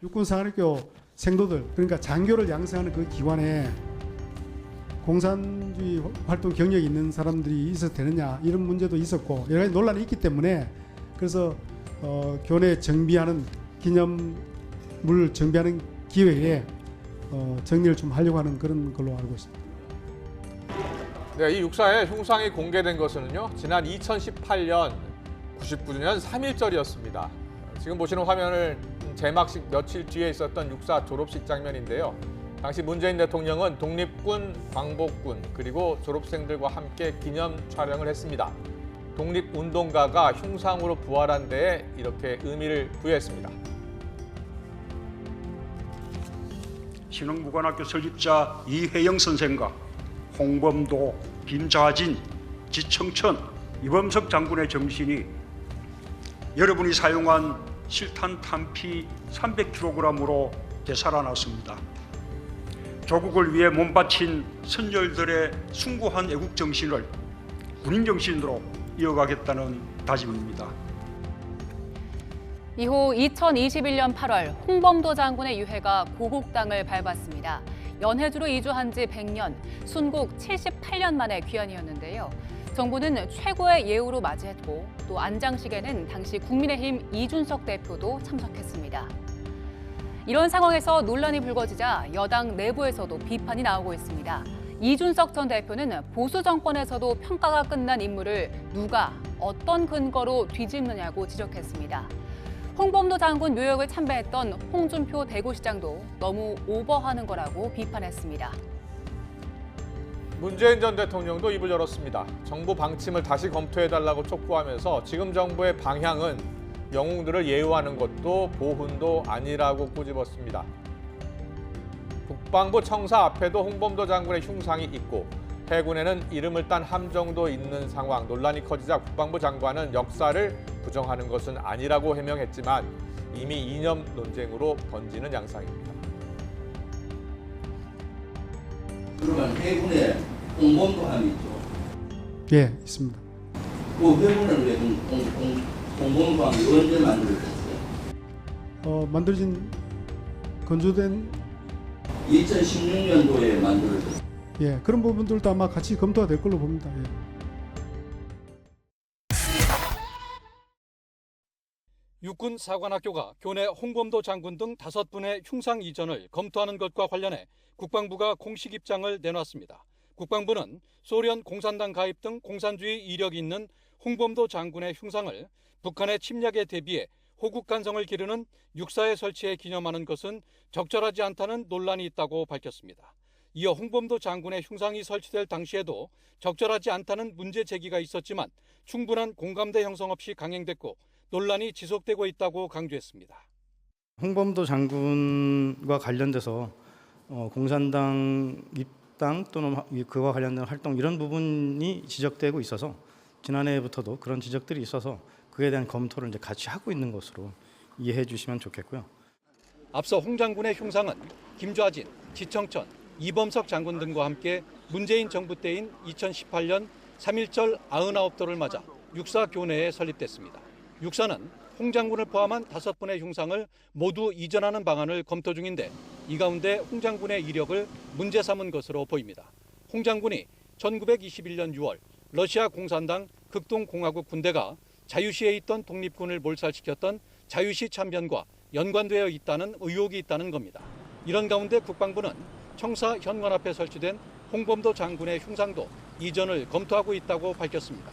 육군사관학교 생도들, 그러니까 장교를 양성하는 그 기관에 공산주의 활동 경력이 있는 사람들이 있어도 되느냐 이런 문제도 있었고 여러 가지 논란이 있기 때문에 그래서 교내 정비하는 기념물 정비하는 기회에 정리를 좀 하려고 하는 그런 걸로 알고 있습니다. 네, 이 육사의 흉상이 공개된 것은요, 지난 2018년 99주년 3.1절이었습니다. 지금 보시는 화면을 개막식 며칠 뒤에 있었던 육사 졸업식 장면인데요. 당시 문재인 대통령은 독립군, 광복군, 그리고 졸업생들과 함께 기념 촬영을 했습니다. 독립운동가가 흉상으로 부활한 데에 이렇게 의미를 부여했습니다. 신흥무관학교 설립자 이회영 선생과 홍범도, 김자진, 지청천, 이범석 장군의 정신이 여러분이 사용한 실탄 탄피 300kg으로 되살아났습니다. 조국을 위해 몸바친 선열들의 숭고한 애국 정신을 군인 정신으로 이어가겠다는 다짐입니다. 이후 2021년 8월 홍범도 장군의 유해가 고국 땅을 밟았습니다. 연해주로 이주한 지 100년, 순국 78년 만에 귀환이었는데요. 정부는 최고의 예우로 맞이했고 또 안장식에는 당시 국민의힘 이준석 대표도 참석했습니다. 이런 상황에서 논란이 불거지자 여당 내부에서도 비판이 나오고 있습니다. 이준석 전 대표는 보수 정권에서도 평가가 끝난 인물을 누가 어떤 근거로 뒤집느냐고 지적했습니다. 홍범도 장군 묘역을 참배했던 홍준표 대구시장도 너무 오버하는 거라고 비판했습니다. 문재인 전 대통령도 입을 열었습니다. 정부 방침을 다시 검토해달라고 촉구하면서 지금 정부의 방향은 영웅들을 예우하는 것도 보훈도 아니라고 꼬집었습니다. 국방부 청사 앞에도 홍범도 장군의 흉상이 있고 해군에는 이름을 딴 함정도 있는 상황, 논란이 커지자 국방부 장관은 역사를 부정하는 것은 아니라고 해명했지만 이미 이념 논쟁으로 번지는 양상입니다. 그러면 해군에 홍범도 함이 있죠? 예, 있습니다. 그 해군은 왜 홍범도 함이 언제 만들어졌어요? 만들어진 건조된 2016년도에 만들어졌어요. 예, 그런 부분들도 아마 같이 검토가 될 걸로 봅니다. 예. 육군사관학교가 교내 홍범도 장군 등 5분의 흉상 이전을 검토하는 것과 관련해 국방부가 공식 입장을 내놨습니다. 국방부는 소련 공산당 가입 등 공산주의 이력이 있는 홍범도 장군의 흉상을 북한의 침략에 대비해 호국 간성을 기르는 육사에 설치해 기념하는 것은 적절하지 않다는 논란이 있다고 밝혔습니다. 이어 홍범도 장군의 흉상이 설치될 당시에도 적절하지 않다는 문제 제기가 있었지만 충분한 공감대 형성 없이 강행됐고 논란이 지속되고 있다고 강조했습니다. 홍범도 장군과 관련돼서 공산당 입당 또는 그와 관련된 활동 이런 부분이 지적되고 있어서 지난해부터도 그런 지적들이 있어서 그에 대한 검토를 이제 같이 하고 있는 것으로 이해해 주시면 좋겠고요. 앞서 홍 장군의 흉상은 김좌진, 지청천, 이범석 장군 등과 함께 문재인 정부 때인 2018년 3.1절 99돌을 맞아 육사 교내에 설립됐습니다. 육사는 홍 장군을 포함한 5분의 흉상을 모두 이전하는 방안을 검토 중인데 이 가운데 홍 장군의 이력을 문제 삼은 것으로 보입니다. 홍 장군이 1921년 6월 러시아 공산당 극동공화국 군대가 자유시에 있던 독립군을 몰살시켰던 자유시 참변과 연관되어 있다는 의혹이 있다는 겁니다. 이런 가운데 국방부는 청사 현관 앞에 설치된 홍범도 장군의 흉상도 이전을 검토하고 있다고 밝혔습니다.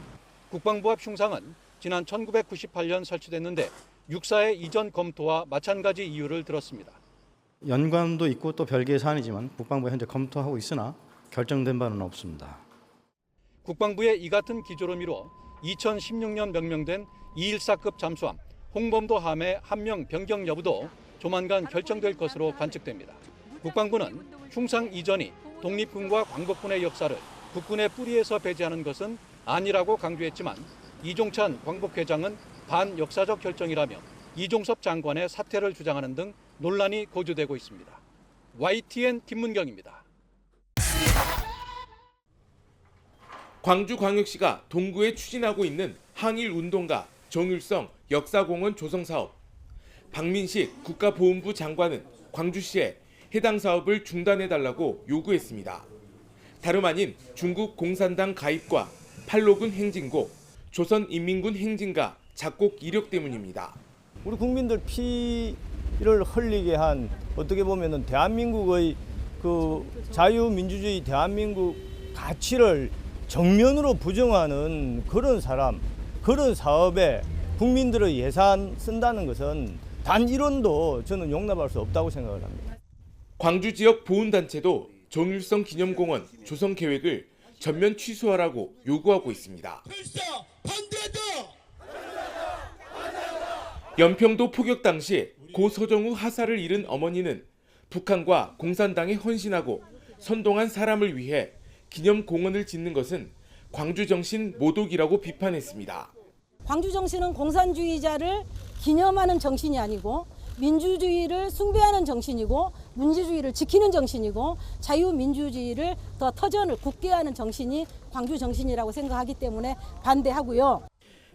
국방부 앞 흉상은 지난 1998년 설치됐는데 육사의 이전 검토와 마찬가지 이유를 들었습니다. 연관도 있고 또 별개의 사안이지만 국방부가 현재 검토하고 있으나 결정된 바는 없습니다. 국방부의 이 같은 기조로 미뤄 2016년 명명된 214급 잠수함 홍범도 함의 함명 변경 여부도 조만간 결정될 것으로 관측됩니다. 국방부는 흉상 이전이 독립군과 광복군의 역사를 국군의 뿌리에서 배제하는 것은 아니라고 강조했지만 이종찬 광복회장은 반역사적 결정이라며 이종섭 장관의 사퇴를 주장하는 등 논란이 고조되고 있습니다. YTN 김문경입니다. 광주광역시가 동구에 추진하고 있는 항일운동가 정율성 역사공원 조성사업. 박민식 국가보훈부 장관은 광주시에 해당 사업을 중단해달라고 요구했습니다. 다름 아닌 중국 공산당 가입과 팔로군 행진곡, 조선인민군 행진가 작곡 이력 때문입니다. 우리 국민들 피를 흘리게 한 어떻게 보면은 대한민국의 그 자유민주주의 대한민국 가치를 정면으로 부정하는 그런 사람, 그런 사업에 국민들의 예산 쓴다는 것은 단 1원도 저는 용납할 수 없다고 생각을 합니다. 광주 지역 보훈단체도 정일성 기념공원 조성 계획을 전면 취소하라고 요구하고 있습니다. 연평도 포격 당시 고 서정우 하사를 잃은 어머니는 북한과 공산당에 헌신하고 선동한 사람을 위해 기념공원을 짓는 것은 광주정신 모독이라고 비판했습니다. 광주정신은 공산주의자를 기념하는 정신이 아니고 민주주의를 숭배하는 정신이고 민주주의를 지키는 정신이고 자유민주주의를 더 터전을 굳게 하는 정신이 광주정신이라고 생각하기 때문에 반대하고요.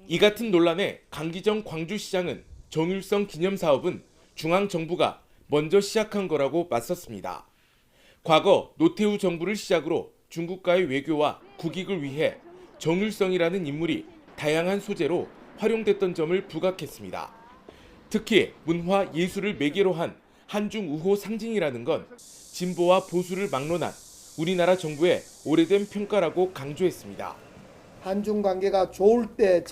이 같은 논란에 강기정 광주시장은 정일성 기념사업은 중앙정부가 먼저 시작한 거라고 맞섰습니다. 과거 노태우 정부를 시작으로 중국과의 외교와 국익을 위해 정일성이라는 인물이 다양한 소재로 활용됐던 점을 부각했습니다. 특히 문화 예술을 매개로 한 한중 우호 상징이라는 건 진보와 보수를 막론한 우리나라 정부의 오래된 평가라고 강조했습니다. 한중 관계가 좋을 때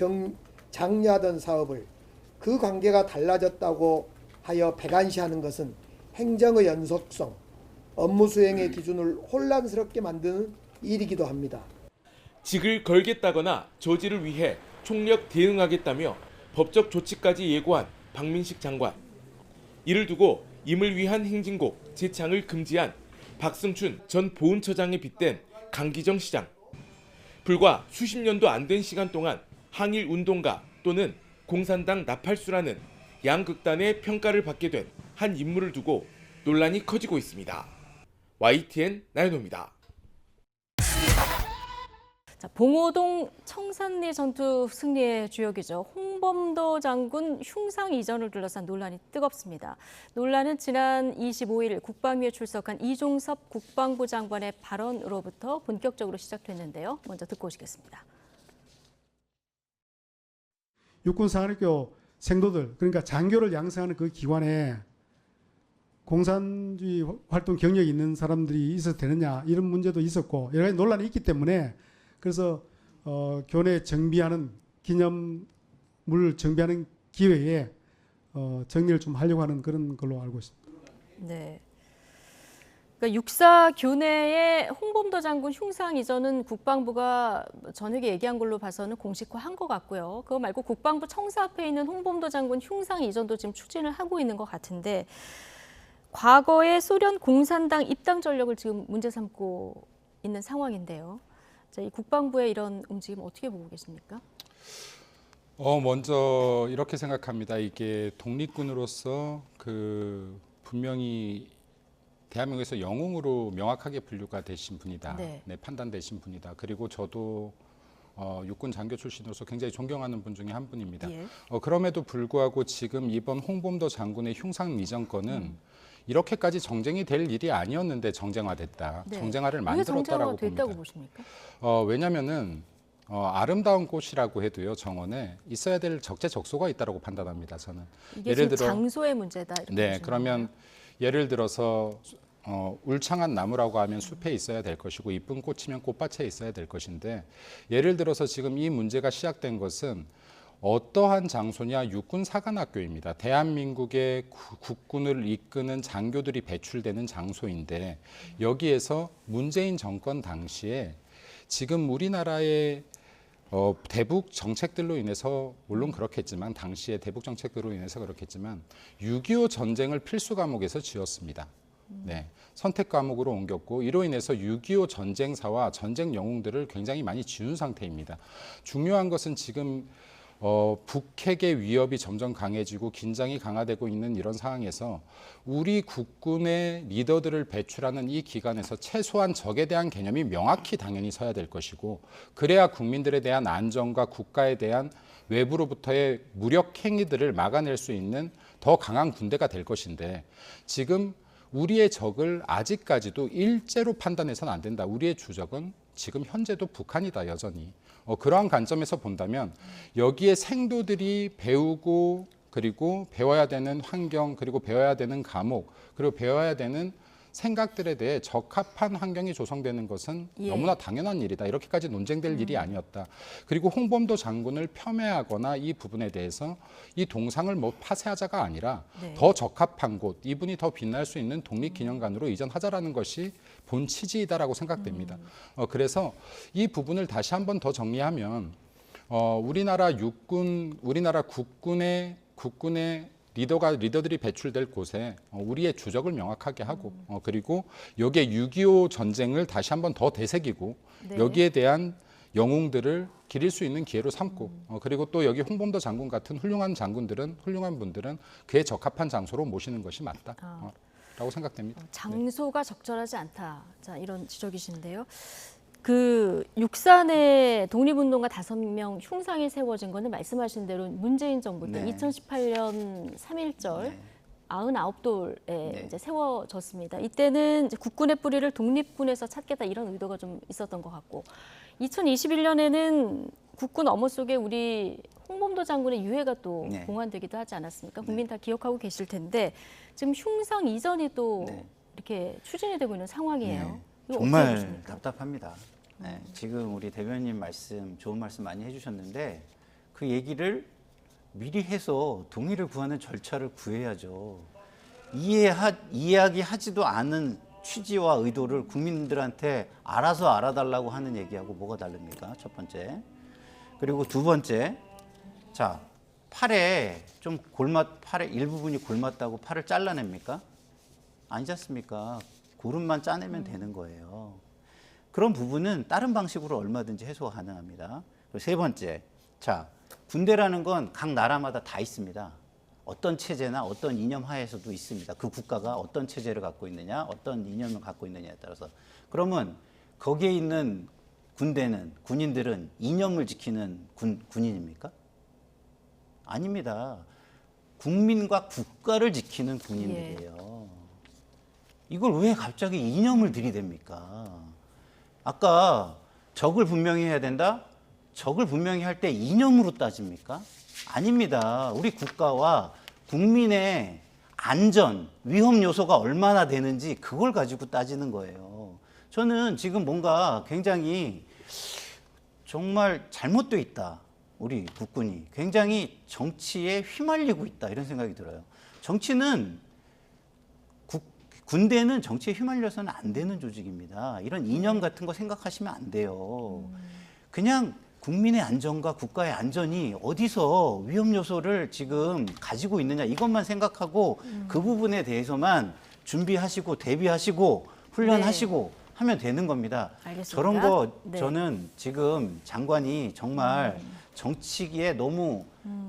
장려하던 사업을 그 관계가 달라졌다고 하여 배관시하는 것은 행정의 연속성, 업무 수행의 기준을 혼란스럽게 만드는 일이기도 합니다. 직을 걸겠다거나 저지를 위해 총력 대응하겠다며 법적 조치까지 예고한 박민식 장관. 이를 두고 임을 위한 행진곡 제창을 금지한 박승춘 전 보훈처장에 빗댄 강기정 시장. 불과 수십 년도 안 된 시간 동안 항일 운동가 또는 공산당 나팔수라는 양극단의 평가를 받게 된 한 인물을 두고 논란이 커지고 있습니다. YTN 나연호입니다. 자, 봉오동 청산리 전투 승리의 주역이죠. 홍범도 장군 흉상 이전을 둘러싼 논란이 뜨겁습니다. 논란은 지난 25일 국방위에 출석한 이종섭 국방부 장관의 발언으로부터 본격적으로 시작됐는데요. 먼저 듣고 오시겠습니다. 육군사관학교 생도들, 그러니까 장교를 양성하는 그 기관에 공산주의 활동 경력이 있는 사람들이 있어도 되느냐 이런 문제도 있었고 여러 가지 논란이 있기 때문에 그래서 교내 정비하는 기념물 정비하는 기회에 정리를 좀 하려고 하는 그런 걸로 알고 있습니다. 네. 그러니까 육사 교내에 홍범도 장군 흉상 이전은 국방부가 저녁에 얘기한 걸로 봐서는 공식화한 것 같고요. 그거 말고 국방부 청사 앞에 있는 홍범도 장군 흉상 이전도 지금 추진을 하고 있는 것 같은데 과거의 소련 공산당 입당 전력을 지금 문제 삼고 있는 상황인데요. 자, 이 국방부의 이런 움직임 어떻게 보고 계십니까? 먼저 이렇게 생각합니다. 이게 독립군으로서 분명히 대한민국에서 영웅으로 명확하게 분류가 되신 분이다. 네. 판단되신 분이다. 그리고 저도 육군 장교 출신으로서 굉장히 존경하는 분 중에 한 분입니다. 예. 그럼에도 불구하고 지금 이번 홍범도 장군의 흉상 이전 건은 이렇게까지 정쟁이 될 일이 아니었는데 정쟁화됐다. 네. 정쟁화를 왜 만들었다라고 정쟁화됐다고 봅니다. 보십니까? 왜냐하면은 아름다운 꽃이라고 해도요 정원에 있어야 될 적재적소가 있다고 판단합니다. 저는 이게 예를 지금 들어 장소의 문제다. 이렇게 네, 보시는 그러면 거예요? 예를 들어서 울창한 나무라고 하면 숲에 있어야 될 것이고 이쁜 꽃이면 꽃밭에 있어야 될 것인데 예를 들어서 지금 이 문제가 시작된 것은 어떠한 장소냐 육군사관학교입니다. 대한민국의 국군을 이끄는 장교들이 배출되는 장소인데 여기에서 문재인 정권 당시에 지금 우리나라의 대북 정책들로 인해서 물론 그렇겠지만 당시에 대북 정책들로 인해서 그렇겠지만 6.25 전쟁을 필수 과목에서 지었습니다. 네, 선택 과목으로 옮겼고 이로 인해서 6.25 전쟁사와 전쟁 영웅들을 굉장히 많이 지운 상태입니다. 중요한 것은 지금 북핵의 위협이 점점 강해지고 긴장이 강화되고 있는 이런 상황에서 우리 국군의 리더들을 배출하는 이 기간에서 최소한 적에 대한 개념이 명확히 당연히 서야 될 것이고 그래야 국민들에 대한 안전과 국가에 대한 외부로부터의 무력 행위들을 막아낼 수 있는 더 강한 군대가 될 것인데 지금 우리의 적을 아직까지도 일제로 판단해서는 안 된다. 우리의 주적은 지금 현재도 북한이다 여전히. 그러한 관점에서 본다면 여기에 생도들이 배우고 그리고 배워야 되는 환경 그리고 배워야 되는 과목 그리고 배워야 되는 생각들에 대해 적합한 환경이 조성되는 것은 너무나 당연한 일이다. 이렇게까지 논쟁될 일이 아니었다. 그리고 홍범도 장군을 폄훼하거나 이 부분에 대해서 이 동상을 뭐 파쇄하자가 아니라 더 적합한 곳, 이분이 더 빛날 수 있는 독립기념관으로 이전하자라는 것이 본 취지이다라고 생각됩니다. 그래서 이 부분을 다시 한번 더 정리하면 우리나라 국군의 리더들이 배출될 곳에 우리의 주적을 명확하게 하고 그리고 여기에 6.25 전쟁을 다시 한번 더 되새기고 여기에 대한 영웅들을 기릴 수 있는 기회로 삼고 그리고 또 여기 홍범도 장군 같은 훌륭한 분들은 그에 적합한 장소로 모시는 것이 맞다라고 생각됩니다. 장소가 적절하지 않다. 자, 이런 지적이신데요. 그 육산에 독립운동가 5명 흉상이 세워진 거는 말씀하신 대로 문재인 정부 때 2018년 3.1절 99돌에 이제 세워졌습니다. 이때는 이제 국군의 뿌리를 독립군에서 찾겠다 이런 의도가 좀 있었던 것 같고 2021년에는 국군 엄호 속에 우리 홍범도 장군의 유해가 또 봉환되기도 하지 않았습니까? 국민 다 기억하고 계실 텐데 지금 흉상 이전이 또 이렇게 추진이 되고 있는 상황이에요. 정말 답답합니다. 지금 우리 대변인 좋은 말씀 많이 해주셨는데 그 얘기를 미리 해서 동의를 구하는 절차를 구해야죠. 이야기하지도 않은 취지와 의도를 국민들한테 알아서 알아달라고 하는 얘기하고 뭐가 다릅니까? 첫 번째. 그리고 두 번째, 자, 팔에 일부분이 골맞다고 팔을 잘라냅니까? 아니지 않습니까? 고름만 짜내면 되는 거예요. 그런 부분은 다른 방식으로 얼마든지 해소가 가능합니다. 세 번째, 자, 군대라는 건 각 나라마다 다 있습니다. 어떤 체제나 어떤 이념 하에서도 있습니다. 그 국가가 어떤 체제를 갖고 있느냐, 어떤 이념을 갖고 있느냐에 따라서. 그러면 거기에 있는 군인들은 이념을 지키는 군인입니까? 아닙니다. 국민과 국가를 지키는 군인들이에요. 이걸 왜 갑자기 이념을 들이댑니까? 아까 적을 분명히 해야 된다? 적을 분명히 할 때 이념으로 따집니까? 아닙니다. 우리 국가와 국민의 안전, 위험 요소가 얼마나 되는지 그걸 가지고 따지는 거예요. 저는 지금 뭔가 굉장히 정말 잘못되어 있다. 우리 국군이 굉장히 정치에 휘말리고 있다. 이런 생각이 들어요. 군대는 정치에 휘말려서는 안 되는 조직입니다. 이런 이념 같은 거 생각하시면 안 돼요. 그냥 국민의 안전과 국가의 안전이 어디서 위험 요소를 지금 가지고 있느냐 이것만 생각하고 그 부분에 대해서만 준비하시고 대비하시고 훈련하시고 하면 되는 겁니다. 알겠습니다. 저런 거 저는 지금 장관이 정말 정치기에 너무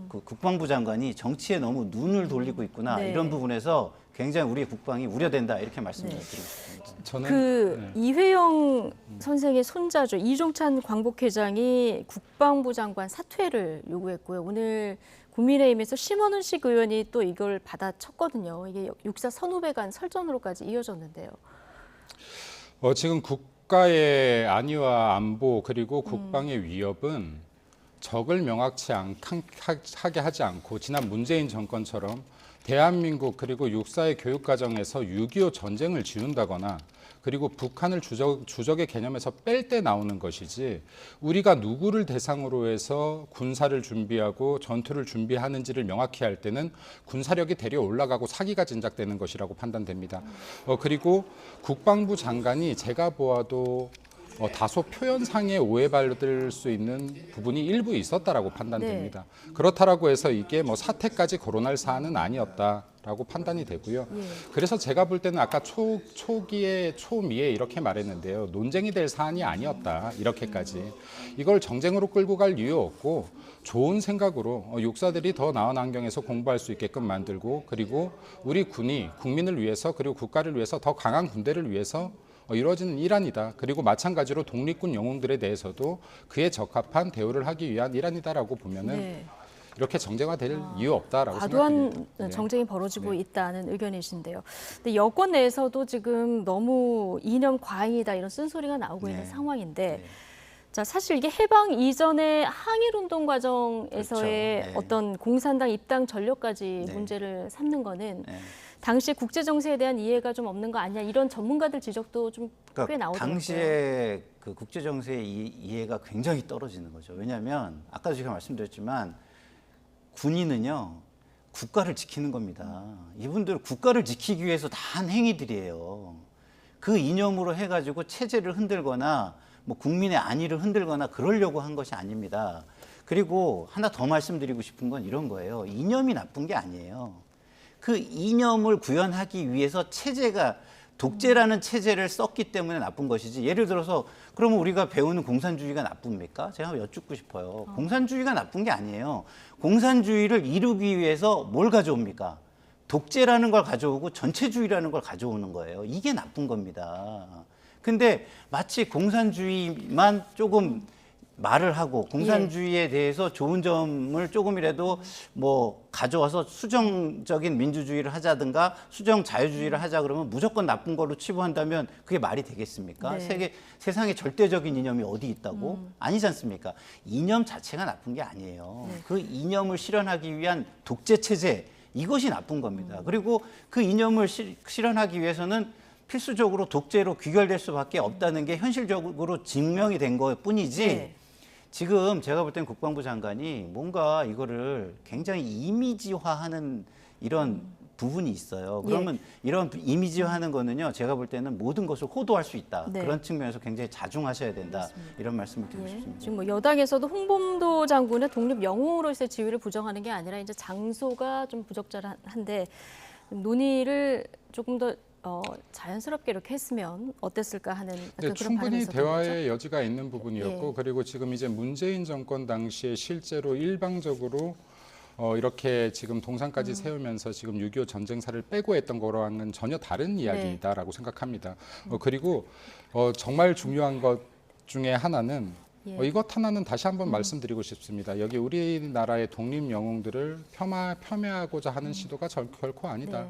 그 국방부 장관이 정치에 너무 눈을 돌리고 있구나 이런 부분에서 굉장히 우리 국방이 우려된다 이렇게 말씀드리고 싶습니다. 저는 이회영 선생의 손자죠. 이종찬 광복회장이 국방부 장관 사퇴를 요구했고요. 오늘 국민의힘에서 심원훈식 의원이 또 이걸 받아쳤거든요. 이게 육사 선후배 간 설전으로까지 이어졌는데요. 지금 국가의 안위와 안보 그리고 국방의 위협은 적을 명확치 하게 하지 않고 지난 문재인 정권처럼 대한민국 그리고 육사의 교육과정에서 6.25 전쟁을 지운다거나 그리고 북한을 주적의 개념에서 뺄 때 나오는 것이지 우리가 누구를 대상으로 해서 군사를 준비하고 전투를 준비하는지를 명확히 할 때는 군사력이 대려 올라가고 사기가 진작되는 것이라고 판단됩니다. 그리고 국방부 장관이 제가 보아도 다소 표현상의 오해받을 수 있는 부분이 일부 있었다라고 판단됩니다. 그렇다라고 해서 이게 뭐 사태까지 거론할 사안은 아니었다라고 판단이 되고요. 그래서 제가 볼 때는 아까 초기에 초미에 이렇게 말했는데요. 논쟁이 될 사안이 아니었다. 이렇게까지. 이걸 정쟁으로 끌고 갈 이유 없고 좋은 생각으로 육사들이 더 나은 환경에서 공부할 수 있게끔 만들고 그리고 우리 군이 국민을 위해서 그리고 국가를 위해서 더 강한 군대를 위해서 이루어지는 일환이다. 그리고 마찬가지로 독립군 영웅들에 대해서도 그에 적합한 대우를 하기 위한 일환이다라고 보면은 이렇게 정쟁화될 이유 없다라고 생각합니다. 과도한 정쟁이 벌어지고 있다는 의견이신데요. 근데 여권 내에서도 지금 너무 이념 과잉이다 이런 쓴소리가 나오고 있는 상황인데 자, 사실 이게 해방 이전의 항일운동 과정에서의 어떤 공산당 입당 전력까지 문제를 삼는 거는 당시 국제 정세에 대한 이해가 좀 없는 거 아니냐 이런 전문가들 지적도 좀 꽤 나오더라고요. 당시에 그 국제 정세의 이해가 굉장히 떨어지는 거죠. 왜냐하면 아까도 제가 말씀드렸지만 군인은요 국가를 지키는 겁니다. 이분들 국가를 지키기 위해서 다 한 행위들이에요. 그 이념으로 해가지고 체제를 흔들거나 뭐 국민의 안위를 흔들거나 그러려고 한 것이 아닙니다. 그리고 하나 더 말씀드리고 싶은 건 이런 거예요. 이념이 나쁜 게 아니에요. 그 이념을 구현하기 위해서 체제가 독재라는 체제를 썼기 때문에 나쁜 것이지. 예를 들어서 그러면 우리가 배우는 공산주의가 나쁩니까? 제가 한번 여쭙고 싶어요. 공산주의가 나쁜 게 아니에요. 공산주의를 이루기 위해서 뭘 가져옵니까? 독재라는 걸 가져오고 전체주의라는 걸 가져오는 거예요. 이게 나쁜 겁니다. 근데 마치 공산주의만 조금 말을 하고 공산주의에 대해서 좋은 점을 조금이라도 뭐 가져와서 수정적인 민주주의를 하자든가 수정 자유주의를 하자 그러면 무조건 나쁜 걸로 치부한다면 그게 말이 되겠습니까? 세상에 절대적인 이념이 어디 있다고? 아니지 않습니까? 이념 자체가 나쁜 게 아니에요. 그 이념을 실현하기 위한 독재 체제 이것이 나쁜 겁니다. 그리고 그 이념을 실현하기 위해서는 필수적으로 독재로 귀결될 수밖에 없다는 게 현실적으로 증명이 된 것뿐이지 지금 제가 볼 때는 국방부 장관이 뭔가 이거를 굉장히 이미지화하는 이런 부분이 있어요. 그러면 이런 이미지화하는 거는요. 제가 볼 때는 모든 것을 호도할 수 있다. 그런 측면에서 굉장히 자중하셔야 된다. 이런 말씀을 드리고 싶습니다. 지금 뭐 여당에서도 홍범도 장군의 독립 영웅으로서의 지위를 부정하는 게 아니라 이제 장소가 좀 부적절한데 논의를 조금 더 자연스럽게 이렇게 했으면 어땠을까 하는 그런 충분히 바람에서 대화의 여지가 있는 부분이었고 그리고 지금 이제 문재인 정권 당시에 실제로 일방적으로 이렇게 지금 동상까지 세우면서 지금 6.25 전쟁사를 빼고 했던 거랑은 전혀 다른 이야기다라고 생각합니다. 그리고 정말 중요한 것 중에 하나는 이것 하나는 다시 한번 말씀드리고 싶습니다. 여기 우리나라의 독립 영웅들을 폄하하고자 하는 시도가 결코 아니다.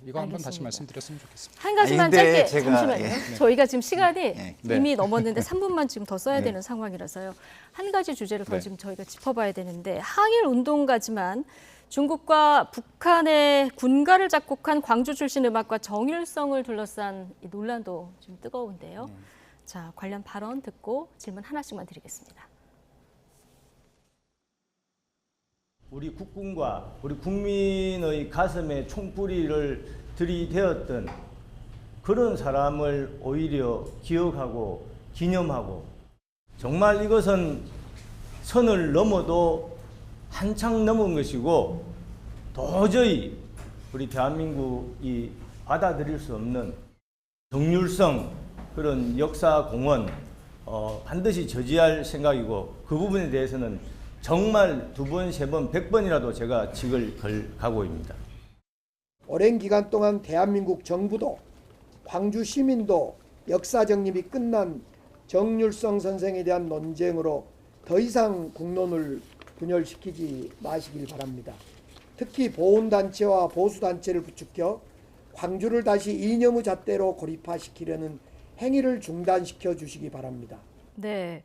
이거 한번 다시 말씀드렸으면 좋겠습니다. 한 가지만 짧게 잠시만요. 저희가 지금 시간이 이미 넘었는데 3분만 지금 더 써야 되는 상황이라서요. 한 가지 주제를 더 지금 저희가 짚어봐야 되는데 항일 운동가지만 중국과 북한의 군가를 작곡한 광주 출신 음악가 정일성을 둘러싼 이 논란도 좀 뜨거운데요. 자, 관련 발언 듣고 질문 하나씩만 드리겠습니다. 우리 국군과 우리 국민의 가슴에 총뿌리를 들이대었던 그런 사람을 오히려 기억하고 기념하고 정말 이것은 선을 넘어도 한창 넘은 것이고 도저히 우리 대한민국이 받아들일 수 없는 정률성 그런 역사 공헌 반드시 저지할 생각이고 그 부분에 대해서는 정말 2번, 3번, 100번이라도 제가 직을 걸 각오입니다. 오랜 기간 동안 대한민국 정부도 광주 시민도 역사 정립이 끝난 정률성 선생에 대한 논쟁으로 더 이상 국론을 분열시키지 마시길 바랍니다. 특히 보훈단체와 보수단체를 부추겨 광주를 다시 이념의 잣대로 고립화시키려는 행위를 중단시켜 주시기 바랍니다. 네,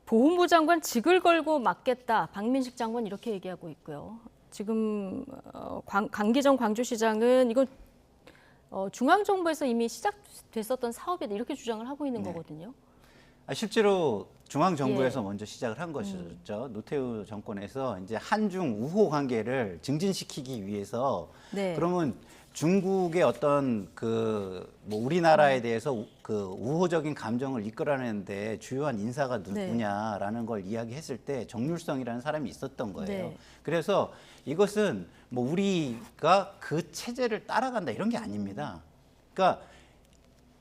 보훈부 장관 직을 걸고 맡겠다. 박민식 장관 이렇게 얘기하고 있고요. 지금 강기정 광주시장은 이거 중앙정부에서 이미 시작됐었던 사업이다 이렇게 주장을 하고 있는 거거든요. 실제로 중앙 정부에서 먼저 시작을 한 것이었죠. 노태우 정권에서 이제 한중 우호 관계를 증진시키기 위해서 네. 그러면 중국의 어떤 뭐 우리나라에 대해서 그 우호적인 감정을 이끌어내는데 주요한 인사가 누구냐라는 걸 이야기했을 때 정률성이라는 사람이 있었던 거예요. 네. 그래서 이것은 뭐 우리가 그 체제를 따라간다 이런 게 아닙니다. 그러니까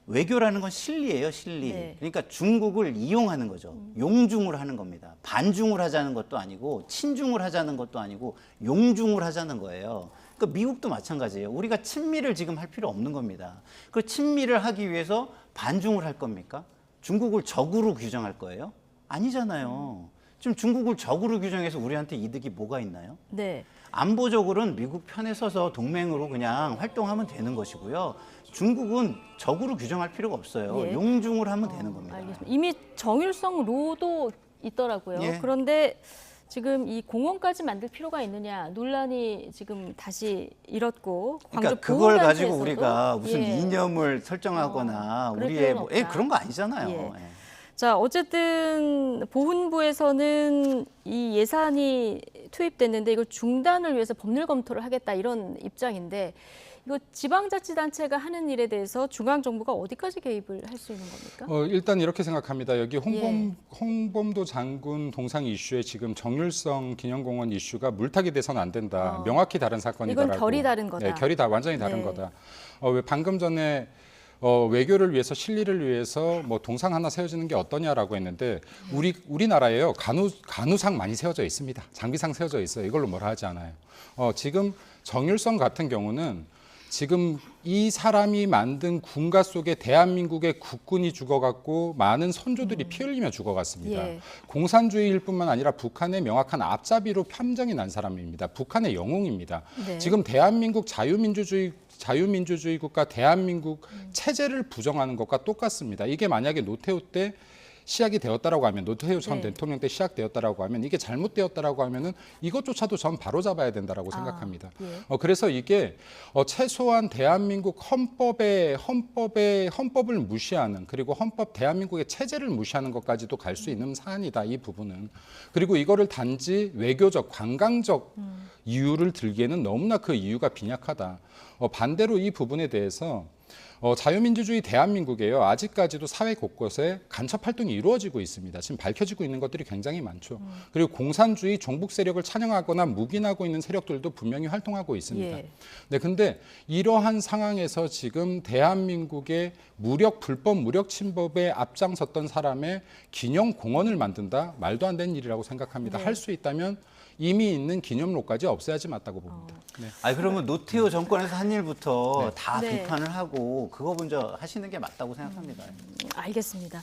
외교라는 건 실리예요, 실리. 네. 그러니까 중국을 이용하는 거죠. 용중을 하는 겁니다. 반중을 하자는 것도 아니고 친중을 하자는 것도 아니고 용중을 하자는 거예요. 그러니까 미국도 마찬가지예요. 우리가 친미를 지금 할 필요 없는 겁니다. 그 친미를 하기 위해서 반중을 할 겁니까? 중국을 적으로 규정할 거예요? 아니잖아요. 지금 중국을 적으로 규정해서 우리한테 이득이 뭐가 있나요? 네. 안보적으로는 미국 편에 서서 동맹으로 그냥 활동하면 되는 것이고요. 중국은 적으로 규정할 필요가 없어요. 예. 용중을 하면 되는 겁니다. 알겠습니다. 이미 정율성 로도 있더라고요. 예. 그런데 지금 이 공원까지 만들 필요가 있느냐 논란이 지금 다시 일었고 광주 그러니까 그걸 가지고 보훈단체에서도 우리가 무슨 예. 이념을 설정하거나 그럴 우리의 필요는 없다. 그런 거 아니잖아요. 예. 예. 자, 어쨌든 보훈부에서는 이 예산이 투입됐는데 이걸 중단을 위해서 법률 검토를 하겠다 이런 입장인데 이거 지방자치단체가 하는 일에 대해서 중앙정부가 어디까지 개입을 할 수 있는 겁니까? 일단 이렇게 생각합니다. 여기 홍범도 장군 동상 이슈에 지금 정율성 기념공원 이슈가 물타기 돼서는 안 된다. 명확히 다른 사건이다라고. 이건 결이 다른 거다. 네, 결이 완전히 다른 네. 거다. 왜 방금 전에 외교를 위해서 실리를 위해서 뭐 동상 하나 세워지는 게 어떠냐라고 했는데 우리나라에요 간우상 많이 세워져 있습니다. 장비상 세워져 있어요. 이걸로 뭐라 하지 않아요. 지금 정율성 같은 경우는 지금 이 사람이 만든 군가 속에 대한민국의 국군이 죽어갔고 많은 선조들이 피 흘리며 죽어갔습니다. 예. 공산주의일 뿐만 아니라 북한의 명확한 앞잡이로 함정이 난 사람입니다. 북한의 영웅입니다. 네. 지금 대한민국 자유민주주의 국가 대한민국 체제를 부정하는 것과 똑같습니다. 이게 만약에 노태우 때 시작이 되었다라고 하면 노태우 전 대통령 때 시작되었다라고 하면 이게 잘못되었다라고 하면은 이것조차도 전 바로 잡아야 된다라고 생각합니다. 예. 그래서 이게 최소한 대한민국 헌법을 무시하는 그리고 대한민국의 체제를 무시하는 것까지도 갈 수 있는 사안이다 이 부분은. 그리고 이거를 단지 외교적 관광적 이유를 들기에는 너무나 그 이유가 빈약하다. 반대로 이 부분에 대해서 자유민주주의 대한민국에요. 아직까지도 사회 곳곳에 간첩 활동이 이루어지고 있습니다. 지금 밝혀지고 있는 것들이 굉장히 많죠. 그리고 공산주의 종북 세력을 찬양하거나 묵인하고 있는 세력들도 분명히 활동하고 있습니다. 예. 네, 근데 이러한 상황에서 지금 대한민국의 불법 무력 침범에 앞장섰던 사람의 기념 공원을 만든다? 말도 안 되는 일이라고 생각합니다. 네. 할 수 있다면 이미 있는 기념로까지 없애야지 맞다고 봅니다. 네. 그러면 노태우 정권에서 한 일부터 네. 다 네. 비판을 하고 그거 먼저 하시는 게 맞다고 생각합니다. 알겠습니다.